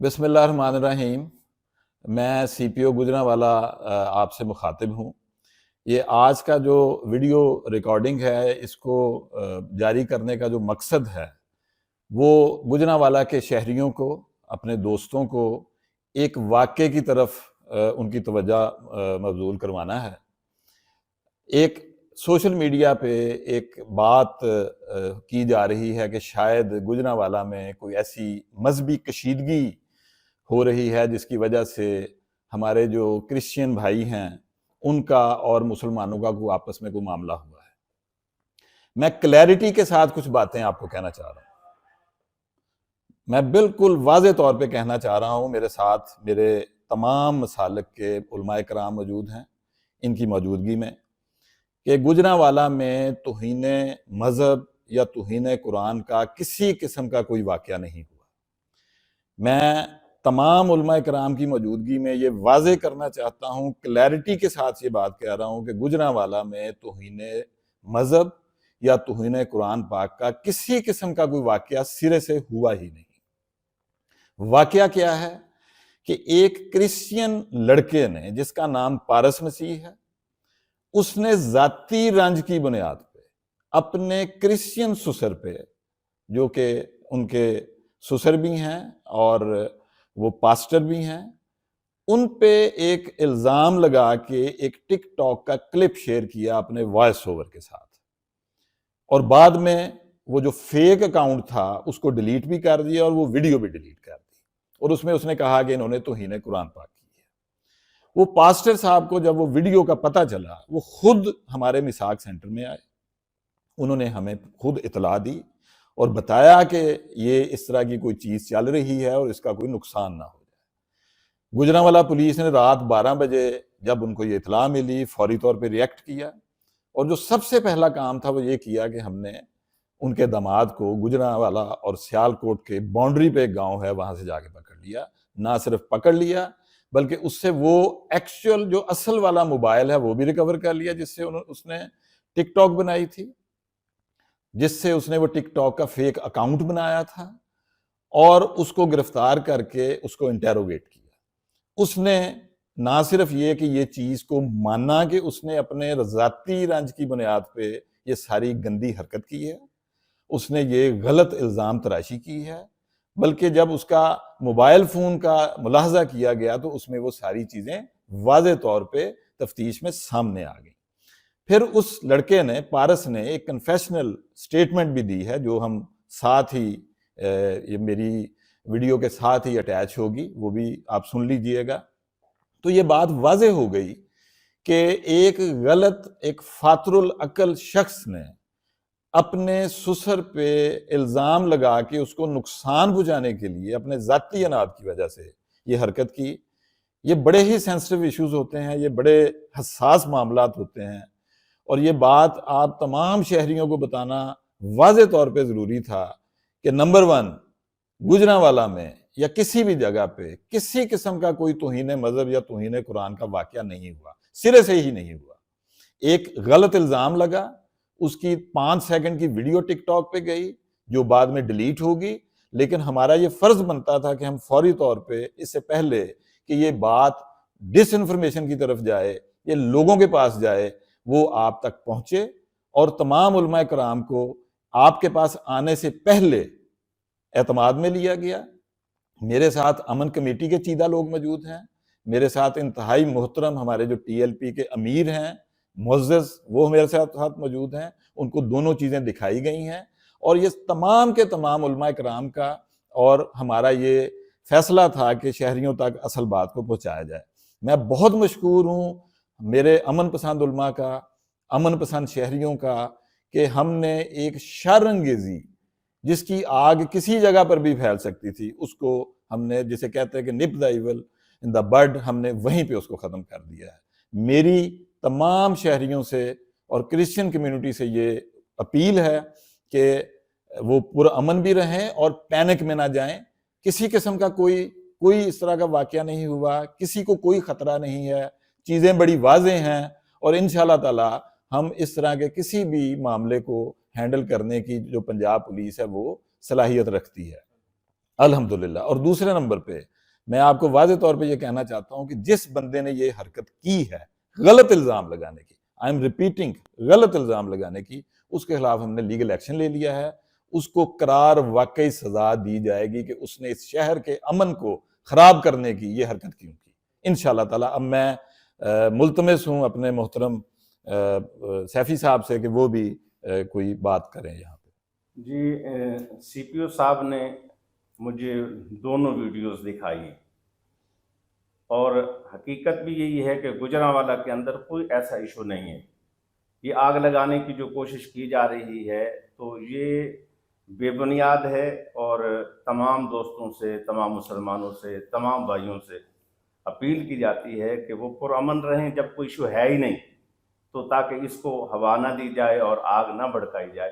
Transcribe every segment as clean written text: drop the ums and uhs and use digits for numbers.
بسم اللہ الرحمن الرحیم۔ میں سی پی او گوجرانوالا آپ سے مخاطب ہوں۔ یہ آج کا جو ویڈیو ریکارڈنگ ہے، اس کو جاری کرنے کا جو مقصد ہے وہ گوجرانوالا کے شہریوں کو، اپنے دوستوں کو ایک واقعے کی طرف ان کی توجہ مبذول کروانا ہے۔ ایک سوشل میڈیا پہ ایک بات کی جا رہی ہے کہ شاید گوجرانوالا میں کوئی ایسی مذہبی کشیدگی ہو رہی ہے جس کی وجہ سے ہمارے جو کرسچین بھائی ہیں ان کا اور مسلمانوں کا کوئی آپس میں کوئی معاملہ ہوا ہے۔ میں کلیئرٹی کے ساتھ کچھ باتیں آپ کو کہنا چاہ رہا ہوں۔ میں بالکل واضح طور پہ کہنا چاہ رہا ہوں، میرے ساتھ میرے تمام مسالک کے علماء کرام موجود ہیں ان کی موجودگی میں، کہ گوجرانوالا میں توہین مذہب یا توہین قرآن کا کسی قسم کا کوئی واقعہ نہیں ہوا۔ میں تمام علماء کرام کی موجودگی میں یہ واضح کرنا چاہتا ہوں، کلیئرٹی کے ساتھ یہ بات کہہ رہا ہوں کہ گوجرانوالا میں توہین مذہب یا توہین قرآن پاک کا کسی قسم کا کوئی واقعہ سرے سے ہوا ہی نہیں۔ واقعہ کیا ہے کہ ایک کرسچین لڑکے نے، جس کا نام پارس مسیح ہے، اس نے ذاتی رنج کی بنیاد پہ اپنے کرسچین سسر پہ، جو کہ ان کے سسر بھی ہیں اور وہ پاسٹر بھی ہیں، ان پہ ایک الزام لگا کے ایک ٹک ٹاک کا کلپ شیئر کیا اپنے وائس اوور کے ساتھ، اور بعد میں وہ جو فیک اکاؤنٹ تھا اس کو ڈیلیٹ بھی کر دیا اور وہ ویڈیو بھی ڈیلیٹ کر دی، اور اس میں اس نے کہا کہ انہوں نے توہین قرآن پاک کی ہے۔ وہ پاسٹر صاحب کو جب وہ ویڈیو کا پتہ چلا، وہ خود ہمارے میثاق سینٹر میں آئے، انہوں نے ہمیں خود اطلاع دی اور بتایا کہ یہ اس طرح کی کوئی چیز چل رہی ہے اور اس کا کوئی نقصان نہ ہو جائے۔ گوجرانوالا پولیس نے رات 12 بجے جب ان کو یہ اطلاع ملی، فوری طور پہ ریئیکٹ کیا، اور جو سب سے پہلا کام تھا وہ یہ کیا کہ ہم نے ان کے داماد کو گوجرانوالا اور سیالکوٹ کے باؤنڈری پہ ایک گاؤں ہے وہاں سے جا کے پکڑ لیا۔ نہ صرف پکڑ لیا بلکہ اس سے وہ ایکچوئل جو اصل والا موبائل ہے وہ بھی ریکور کر لیا، جس سے اس نے ٹک ٹاک بنائی تھی، جس سے اس نے وہ ٹک ٹاک کا فیک اکاؤنٹ بنایا تھا، اور اس کو گرفتار کر کے اس کو انٹیروگیٹ کیا۔ اس نے نہ صرف یہ کہ یہ چیز کو مانا کہ اس نے اپنے ذاتی رنج کی بنیاد پہ یہ ساری گندی حرکت کی ہے، اس نے یہ غلط الزام تراشی کی ہے، بلکہ جب اس کا موبائل فون کا ملاحظہ کیا گیا تو اس میں وہ ساری چیزیں واضح طور پہ تفتیش میں سامنے آ گئیں۔ پھر اس لڑکے نے، پارس نے، ایک کنفیشنل سٹیٹمنٹ بھی دی ہے، جو ہم ساتھ ہی یہ میری ویڈیو کے ساتھ ہی اٹیچ ہوگی، وہ بھی آپ سن لیجئے گا۔ تو یہ بات واضح ہو گئی کہ ایک غلط، ایک فاتر العقل شخص نے اپنے سسر پہ الزام لگا کے اس کو نقصان پہنچانے کے لیے اپنے ذاتی اناد کی وجہ سے یہ حرکت کی۔ یہ بڑے ہی سینسٹیو ایشوز ہوتے ہیں، یہ بڑے حساس معاملات ہوتے ہیں، اور یہ بات آپ تمام شہریوں کو بتانا واضح طور پہ ضروری تھا کہ نمبر 1، گوجرانوالا میں یا کسی بھی جگہ پہ کسی قسم کا کوئی توہین مذہب یا توہین قرآن کا واقعہ نہیں ہوا، سرے سے ہی نہیں ہوا۔ ایک غلط الزام لگا، اس کی 5 سیکنڈ کی ویڈیو ٹک ٹاک پہ گئی جو بعد میں ڈیلیٹ ہوگی، لیکن ہمارا یہ فرض بنتا تھا کہ ہم فوری طور پہ اس سے پہلے کہ یہ بات ڈس انفارمیشن کی طرف جائے، یہ لوگوں کے پاس جائے، وہ آپ تک پہنچے، اور تمام علماء کرام کو آپ کے پاس آنے سے پہلے اعتماد میں لیا گیا۔ میرے ساتھ امن کمیٹی کے چیدہ لوگ موجود ہیں، میرے ساتھ انتہائی محترم ہمارے جو ٹی ایل پی کے امیر ہیں معزز، وہ میرے ساتھ موجود ہیں، ان کو دونوں چیزیں دکھائی گئی ہیں، اور یہ تمام کے تمام علماء کرام کا اور ہمارا یہ فیصلہ تھا کہ شہریوں تک اصل بات کو پہنچایا جائے۔ میں بہت مشکور ہوں میرے امن پسند علماء کا، امن پسند شہریوں کا، کہ ہم نے ایک شر انگیزی جس کی آگ کسی جگہ پر بھی پھیل سکتی تھی، اس کو ہم نے، جسے کہتے ہیں کہ نپ دا ایول ان دا بڈ، ہم نے وہیں پہ اس کو ختم کر دیا ہے۔ میری تمام شہریوں سے اور کرسچن کمیونٹی سے یہ اپیل ہے کہ وہ پرامن بھی رہیں اور پینک میں نہ جائیں۔ کسی قسم کا کوئی اس طرح کا واقعہ نہیں ہوا، کسی کو کوئی خطرہ نہیں ہے، چیزیں بڑی واضح ہیں، اور انشاءاللہ تعالی ہم اس طرح کے کسی بھی معاملے کو ہینڈل کرنے کی جو پنجاب پولیس ہے وہ صلاحیت رکھتی ہے۔ الحمدللہ. اور دوسرے نمبر پہ میں آپ کو واضح طور پہ یہ کہنا چاہتا ہوں کہ جس بندے نے یہ حرکت کی ہے غلط الزام لگانے کی، آئی ایم ریپیٹنگ، غلط الزام لگانے کی، اس کے خلاف ہم نے لیگل ایکشن لے لیا ہے. اس کو قرار واقعی سزا دی جائے گی کہ اس نے اس شہر کے امن کو خراب کرنے کی یہ حرکت کیوں کی انشاءاللہ تعالیٰ. اب میں ملتمس ہوں اپنے محترم سیفی صاحب سے کہ وہ بھی کوئی بات کریں یہاں پہ. جی سی پی او صاحب نے مجھے دونوں ویڈیوز دکھائی اور حقیقت بھی یہی ہے کہ گوجرانوالہ کے اندر کوئی ایسا ایشو نہیں ہے. یہ آگ لگانے کی جو کوشش کی جا رہی ہے تو یہ بے بنیاد ہے، اور تمام دوستوں سے، تمام مسلمانوں سے، تمام بھائیوں سے اپیل کی جاتی ہے کہ وہ پرامن رہیں جب کوئی ایشو ہے ہی نہیں، تو تاکہ اس کو ہوا نہ دی جائے اور آگ نہ بھڑکائی جائے.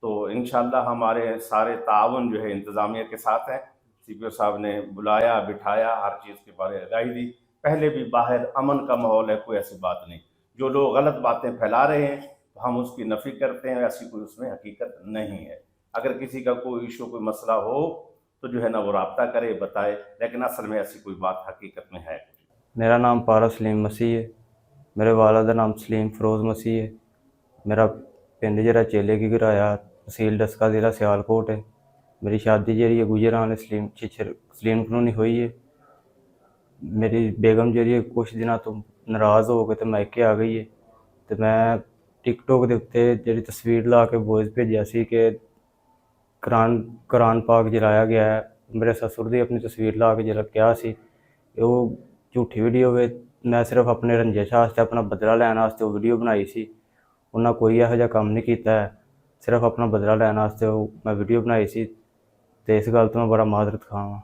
تو انشاءاللہ ہمارے سارے تعاون جو ہے انتظامیہ کے ساتھ ہیں. سی پی او صاحب نے بلایا، بٹھایا، ہر چیز کے بارے آگاہی دی. پہلے بھی باہر امن کا ماحول ہے، کوئی ایسی بات نہیں. جو لوگ غلط باتیں پھیلا رہے ہیں ہم اس کی نفی کرتے ہیں، ایسی کوئی اس میں حقیقت نہیں ہے. اگر کسی کا کوئی ایشو، کوئی مسئلہ ہو تو جو ہے نا وہ رابطہ کرے، بتائے، لیکن اصل میں ایسی کوئی بات حقیقت میں ہے. میرا نام پارا سلیم مسیح ہے. میرے والد کا نام سلیم فروز مسیح ہے. میرا پنڈ جڑا چیلے کی گرایا، تحصیل ڈسکا، ضلع سیالکوٹ ہے. میری شادی جڑی ہے گجران سلیم کلونی ہوئی ہے. میری بیگم جڑی ہے کچھ دنوں تو ناراض ہو کے تو میکے آ گئی ہے. تو میں ٹک ٹاک دے اتتے جڑی تصویر لا کے وائس بھیجیا سی کہ قرآن پاک جلایا گیا ہے. میرے سسر دی اپنی تصویر لا کے جلا کیا سی وہ جھوٹی ویڈیو ہے. میں صرف اپنے رنجش واسطے، اپنا بدلہ لین واسطے وہ ویڈیو بنائی سی. انہاں کوئی یہو جہا کام نہیں کیتا ہے، صرف اپنا بدلہ لین واسطے میں ویڈیو بنائی سی. تو اس گل تو میں بڑا معذرت خواہ ہاں.